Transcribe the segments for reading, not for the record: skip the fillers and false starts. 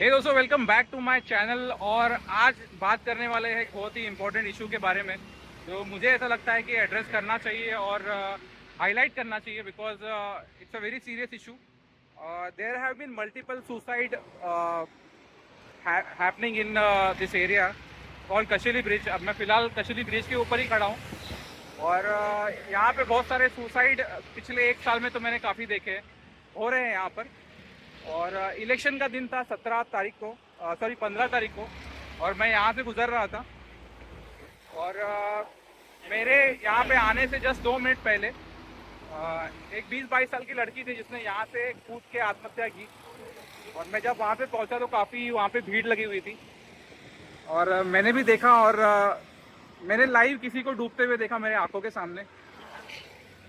हे दोस्तों, welcome back to my channel. और आज बात करने वाले हैं एक बहुत ही इम्पोर्टेंट इशू के बारे में, जो मुझे ऐसा लगता है कि एड्रेस करना चाहिए और हाईलाइट करना चाहिए, because it's a very serious issue. There have been multiple suicide happening in this area called Kasheli bridge. अब मैं फ़िलहाल कशेली ब्रिज के ऊपर ही खड़ा हूँ और यहाँ पे बहुत सारे सुसाइड पिछले एक साल में तो मैंने काफ़ी देखे हो रहे हैं यहाँ पर। और इलेक्शन का दिन था 17 तारीख को, सॉरी 15 तारीख को, और मैं यहाँ से गुजर रहा था। और मेरे यहाँ पे आने से जस्ट 2 मिनट पहले एक 20-22 साल की लड़की थी जिसने यहाँ से कूद के आत्महत्या की। और मैं जब वहाँ पे पहुँचा तो काफ़ी वहाँ पे भीड़ लगी हुई थी और मैंने भी देखा। और मैंने लाइव किसी को डूबते हुए देखा मेरे आंखों के सामने।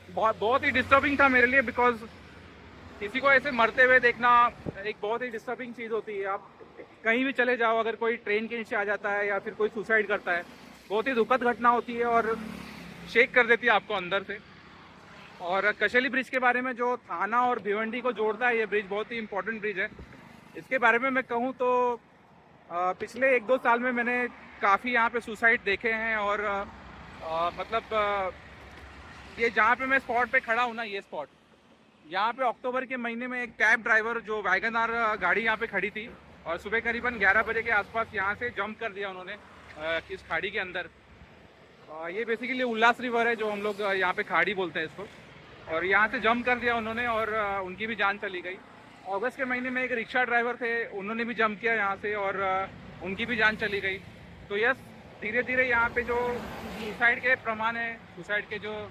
बहुत बहुत ही डिस्टर्बिंग था मेरे लिए, बिकॉज किसी को ऐसे मरते हुए देखना एक बहुत ही डिस्टर्बिंग चीज़ होती है। आप कहीं भी चले जाओ, अगर कोई ट्रेन के नीचे आ जाता है या फिर कोई सुसाइड करता है, बहुत ही दुखद घटना होती है और शेक कर देती है आपको अंदर से। और कशेली ब्रिज के बारे में, जो थाना और भिवंडी को जोड़ता है, ये ब्रिज बहुत ही इंपॉर्टेंट ब्रिज है। इसके बारे में मैं कहूँ तो पिछले 1-2 साल में मैंने काफ़ी यहाँ पे सुसाइड देखे हैं। और मतलब ये जहाँ पे मैं स्पॉट पे खड़ा हूँ ना, ये स्पॉट यहाँ पे अक्टूबर के महीने में एक कैब ड्राइवर, जो वैगन आर गाड़ी यहाँ पे खड़ी थी, और सुबह करीबन 11 बजे के आसपास यहाँ से जंप कर दिया उन्होंने इस खाड़ी के अंदर। ये बेसिकली उल्लास रिवर है, जो हम लोग यहाँ पे खाड़ी बोलते हैं इसको। और यहाँ से जंप कर दिया उन्होंने और उनकी भी जान चली गई। अगस्त के महीने में एक रिक्शा ड्राइवर थे, उन्होंने भी जंप किया यहाँ से और उनकी भी जान चली गई। तो यस, धीरे धीरे यहाँ पे जो सुसाइड के प्रमाण है, सुसाइड के जो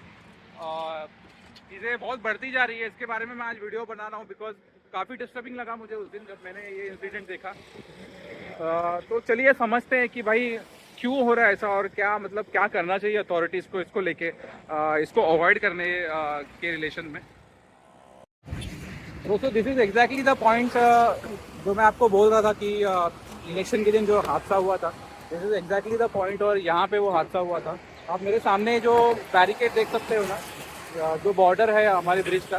चीज़ें बहुत बढ़ती जा रही है, इसके बारे में मैं आज वीडियो बना रहा हूँ। बिकॉज काफ़ी डिस्टर्बिंग लगा मुझे उस दिन जब मैंने ये इंसिडेंट देखा। तो चलिए समझते हैं कि भाई क्यों हो रहा है ऐसा और क्या मतलब क्या करना चाहिए अथॉरिटीज़ को इसको लेके, इसको अवॉइड करने के रिलेशन में। दोस्तों, this is exactly the point जो मैं आपको बोल रहा था कि इलेक्शन के दिन जो हादसा हुआ था, this is exactly the point. और यहाँ पे वो हादसा हुआ था। आप मेरे सामने जो बैरिकेड देख सकते हो ना, जो बॉर्डर है हमारे ब्रिज का,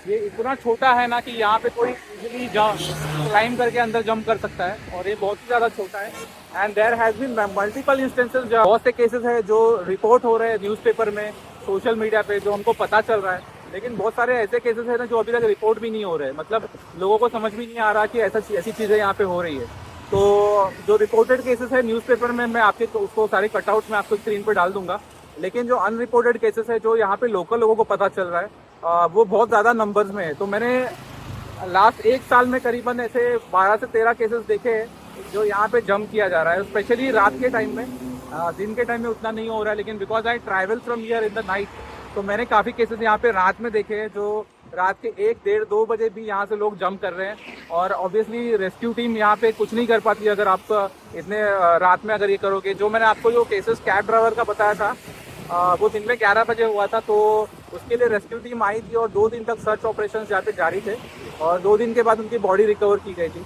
ये इतना छोटा है ना कि यहाँ पे कोई इजीली क्लाइम करके अंदर जंप कर सकता है, और ये बहुत ही ज़्यादा छोटा है। And there has been multiple instances, बहुत से केसेस है जो रिपोर्ट हो रहे हैं न्यूज़पेपर में, सोशल मीडिया पे, जो हमको पता चल रहा है। लेकिन बहुत सारे ऐसे केसेस है ना जो अभी तक रिपोर्ट भी नहीं हो रहे, मतलब लोगों को समझ भी नहीं आ रहा कि ऐसी चीज़ें यहाँ पे हो रही है। तो जो रिपोर्टेड केसेस है न्यूज़पेपर में, मैं आपके उसको सारे कटआउट्स में आपको स्क्रीन पर डाल दूंगा। लेकिन जो अनरिपोर्टेड केसेस है, जो यहाँ पे लोकल लोगों को पता चल रहा है, वो बहुत ज़्यादा नंबर्स में है। तो मैंने लास्ट 1 साल में करीबन ऐसे 12 से 13 केसेस देखे हैं जो यहाँ पे जंप किया जा रहा है, स्पेशली रात के टाइम में। दिन के टाइम में उतना नहीं हो रहा है, लेकिन because I travel from here in the night, तो मैंने काफ़ी केसेस यहाँ पे रात में देखे हैं, जो रात के 1-1:30-2 बजे भी यहाँ से लोग जंप कर रहे हैं। और ऑब्वियसली रेस्क्यू टीम यहाँ पे कुछ नहीं कर पाती अगर आप इतने रात में अगर ये करोगे। जो मैंने आपको जो केसेस कैब ड्राइवर का बताया था, वो दिन में 11 बजे हुआ था, तो उसके लिए रेस्क्यू टीम आई थी और 2 दिन तक सर्च ऑपरेशन यहाँ पे जारी थे, और 2 दिन के बाद उनकी बॉडी रिकवर की गई थी।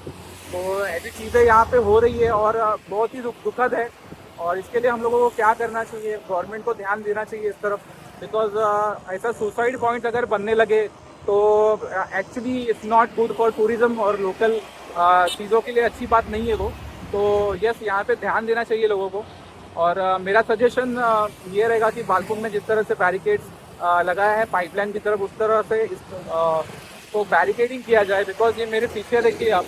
तो ऐसी चीज़ें यहाँ पे हो रही है और बहुत ही दुखद है। और इसके लिए हम लोगों को क्या करना चाहिए, गवर्नमेंट को ध्यान देना चाहिए इस तरफ। बिकॉज ऐसा सुसाइड पॉइंट अगर बनने लगे तो actually it's not good for tourism, और लोकल चीज़ों के लिए अच्छी बात नहीं है वो। तो यस, यहाँ पे ध्यान देना चाहिए लोगों को। और मेरा सजेशन ये रहेगा कि बालपुर में जिस तरह से बैरिकेड्स लगाया है पाइपलाइन की तरफ, उस तरह से तो बैरिकेडिंग किया जाए। बिकॉज ये मेरे पीछे देखिए आप,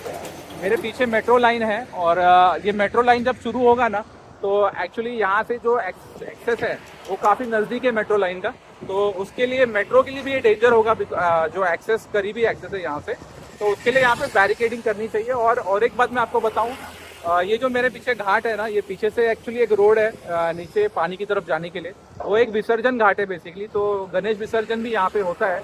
मेरे पीछे मेट्रो लाइन है, और ये मेट्रो लाइन जब शुरू होगा ना, तो एक्चुअली यहाँ से जो एक्सेस है वो काफ़ी नज़दीक है मेट्रो लाइन का। तो उसके लिए, मेट्रो के लिए भी ये डेंजर होगा, जो एक्सेस करीबी एक्सेस है यहाँ से, तो उसके लिए यहाँ पे बैरिकेडिंग करनी चाहिए। और एक बात मैं आपको बताऊँ, ये जो मेरे पीछे घाट है ना, ये पीछे से एक्चुअली एक रोड है नीचे पानी की तरफ जाने के लिए, वो एक विसर्जन घाट है बेसिकली। तो गणेश विसर्जन भी यहाँ पे होता है।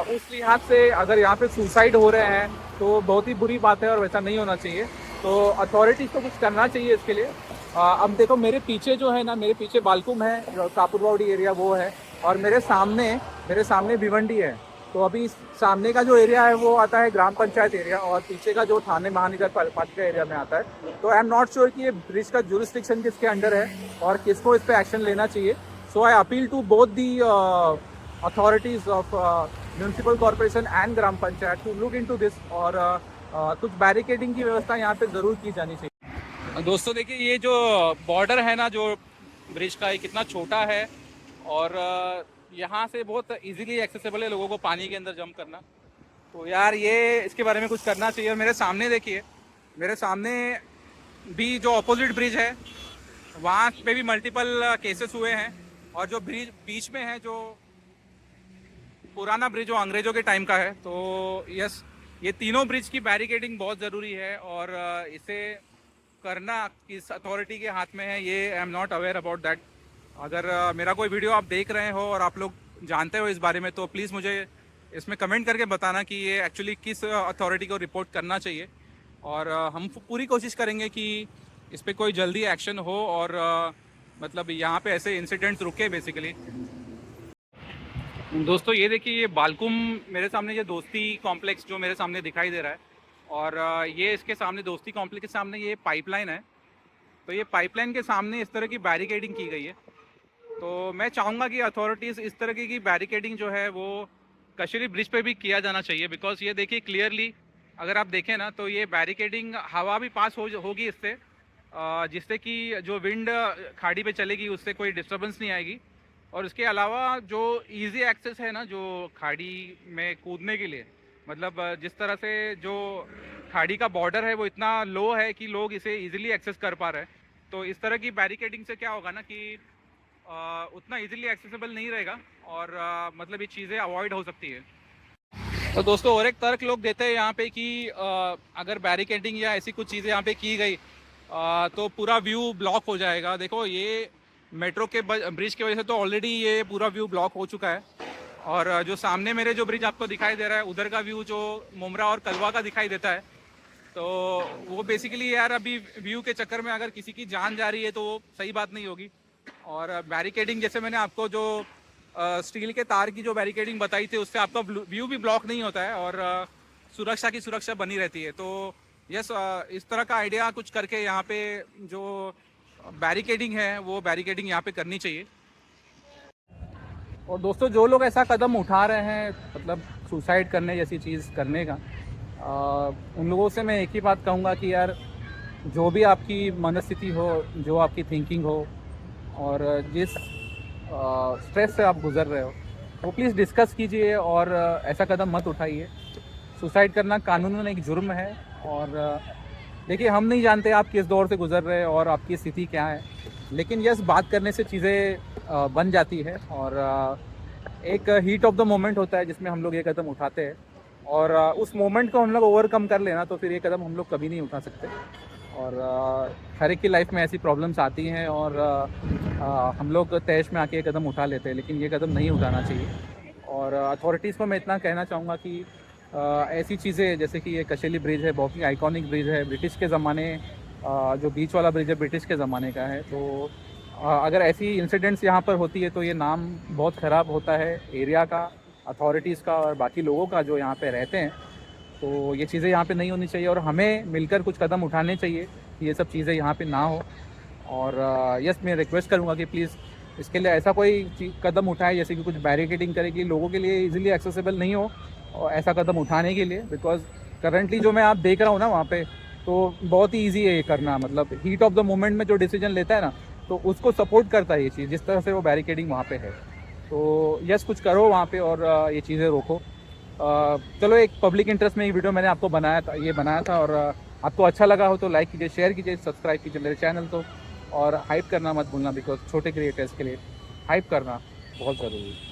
उस लिहाज से अगर यहाँ पे सुसाइड हो रहे हैं तो बहुत ही बुरी बात है, और वैसा नहीं होना चाहिए। तो अथॉरिटीज़ को कुछ करना चाहिए इसके लिए। अब देखो, मेरे पीछे जो है ना, मेरे पीछे बालकुम है, कापुरवाड़ी एरिया वो है, और मेरे सामने भिवंडी है। तो अभी सामने का जो एरिया है वो आता है ग्राम पंचायत एरिया, और पीछे का जो थाने महानगर पालिका एरिया में आता है। तो आई एम नॉट श्योर कि ये ब्रिज का जुरिस्डिक्शन किसके अंडर है और किसको इस पर एक्शन लेना चाहिए। So I appeal to both the authorities of municipal corporation and gram panchayat to look into this, और कुछ बैरिकेडिंग की व्यवस्था यहाँ पे ज़रूर की जानी चाहिए। दोस्तों देखिए, ये जो बॉर्डर है ना जो ब्रिज का, ये कितना छोटा है और यहाँ से बहुत इजीली एक्सेसिबल है लोगों को पानी के अंदर जंप करना। तो यार ये इसके बारे में कुछ करना चाहिए। और मेरे सामने देखिए, मेरे सामने भी जो अपोजिट ब्रिज है वहाँ पे भी मल्टीपल केसेस हुए हैं। और जो ब्रिज बीच में है, जो पुराना ब्रिज जो अंग्रेज़ों के टाइम का है, तो यस, ये तीनों ब्रिज की बैरिकेडिंग बहुत ज़रूरी है। और इसे करना किस अथॉरिटी के हाथ में है, ये I am not aware about that. अगर मेरा कोई वीडियो आप देख रहे हो और आप लोग जानते हो इस बारे में, तो प्लीज़ मुझे इसमें कमेंट करके बताना कि ये एक्चुअली किस अथॉरिटी को रिपोर्ट करना चाहिए। और हम पूरी कोशिश करेंगे कि इस पर कोई जल्दी एक्शन हो और मतलब यहाँ पे ऐसे इंसिडेंट्स रुके बेसिकली। दोस्तों ये देखिए, ये बालकुम मेरे सामने, ये दोस्ती कॉम्प्लेक्स जो मेरे सामने दिखाई दे रहा है, और ये इसके सामने दोस्ती कॉम्प्लेक्स के सामने ये पाइपलाइन है। तो ये पाइपलाइन के सामने इस तरह की बैरिकेडिंग की गई है। तो मैं चाहूँगा कि अथॉरिटीज़ इस तरह की बैरिकेडिंग जो है वो कशेरी ब्रिज पे भी किया जाना चाहिए। बिकॉज ये देखिए क्लियरली, अगर आप देखें ना, तो ये बैरिकेडिंग हवा भी पास होगी इससे, जिससे कि जो विंड खाड़ी पे चलेगी उससे कोई डिस्टर्बेंस नहीं आएगी। और इसके अलावा जो इजी एक्सेस है ना, जो खाड़ी में कूदने के लिए, मतलब जिस तरह से जो खाड़ी का बॉर्डर है वो इतना लो है कि लोग इसे इजीली एक्सेस कर पा रहे हैं। तो इस तरह की बैरिकेडिंग से क्या होगा ना कि उतना इजीली एक्सेसिबल नहीं रहेगा और मतलब ये चीज़ें अवॉइड हो सकती है। तो दोस्तों और एक तर्क लोग देते हैं यहाँ पे कि अगर बैरिकेडिंग या ऐसी कुछ चीज़ें यहाँ पे की गई तो पूरा व्यू ब्लॉक हो जाएगा। देखो, ये मेट्रो के ब्रिज की वजह से तो ऑलरेडी ये पूरा व्यू ब्लॉक हो चुका है। और जो सामने मेरे जो ब्रिज आपको दिखाई दे रहा है, उधर का व्यू जो मुमरा और कलवा का दिखाई देता है, तो वो बेसिकली यार अभी व्यू के चक्कर में अगर किसी की जान जा रही है तो वो सही बात नहीं होगी। और बैरिकेडिंग, जैसे मैंने आपको जो स्टील के तार की जो बैरिकेडिंग बताई थी, उससे आपका व्यू भी ब्लॉक नहीं होता है और सुरक्षा की सुरक्षा बनी रहती है। तो यस, इस तरह का आइडिया कुछ करके यहाँ पे जो बैरिकेडिंग है वो बैरिकेडिंग यहाँ पे करनी चाहिए। और दोस्तों जो लोग ऐसा कदम उठा रहे हैं, मतलब सुसाइड करने जैसी चीज़ करने का, उन लोगों से मैं एक ही बात कहूँगा कि यार, जो भी आपकी मनस्थिति हो, जो आपकी थिंकिंग हो और जिस स्ट्रेस से आप गुज़र रहे हो, वो प्लीज़ डिस्कस कीजिए और ऐसा कदम मत उठाइए। सुसाइड करना कानूनन एक जुर्म है। और देखिए, हम नहीं जानते आप किस दौर से गुज़र रहे हैं और आपकी स्थिति क्या है, लेकिन यस, बात करने से चीज़ें बन जाती है। और एक हीट ऑफ द मोमेंट होता है जिसमें हम लोग ये कदम उठाते हैं, और उस मोमेंट को हम लोग ओवरकम कर लेना तो फिर ये कदम हम लोग कभी नहीं उठा सकते। और हर एक की लाइफ में ऐसी प्रॉब्लम्स आती हैं और हम लोग तैश में आके ये कदम उठा लेते हैं, लेकिन ये कदम नहीं उठाना चाहिए। और अथॉरिटीज़ को मैं इतना कहना चाहूँगा कि ऐसी चीज़ें, जैसे कि ये कशेली ब्रिज है, बहुत ही आइकॉनिक ब्रिज है, ब्रिटिश के ज़माने, जो बीच वाला ब्रिज है ब्रिटिश के ज़माने का है। तो अगर ऐसी इंसिडेंट्स यहाँ पर होती है तो ये नाम बहुत ख़राब होता है एरिया का, अथॉरिटीज़ का और बाकी लोगों का जो यहाँ पे रहते हैं। तो ये चीज़ें यहाँ पे नहीं होनी चाहिए और हमें मिलकर कुछ कदम उठाने चाहिए कि ये सब चीज़ें यहाँ पे ना हो। और यस, मैं रिक्वेस्ट करूँगा कि प्लीज़ इसके लिए ऐसा कोई कदम उठाए, जैसे कि कुछ बैरिकेडिंग करे कि लोगों के लिए इजीली एक्सेसिबल नहीं हो और ऐसा कदम उठाने के लिए। बिकॉज करंटली जो मैं आप देख रहा हूँ ना वहाँ पे, तो बहुत ही ईजी है ये करना। मतलब हीट ऑफ द मोमेंट में जो डिसीजन लेता है ना, तो उसको सपोर्ट करता है ये चीज़, जिस तरह से वो बैरिकेडिंग वहाँ पे है। तो यस, कुछ करो वहाँ पे और ये चीज़ें रोको। चलो, एक पब्लिक इंटरेस्ट में ये वीडियो मैंने आपको बनाया था और आपको अच्छा लगा हो तो लाइक कीजिए, शेयर कीजिए, सब्सक्राइब कीजिए मेरे चैनल को। और हाइप करना मत भूलना, बिकॉज छोटे क्रिएटर्स के लिए हाइप करना बहुत ज़रूरी है।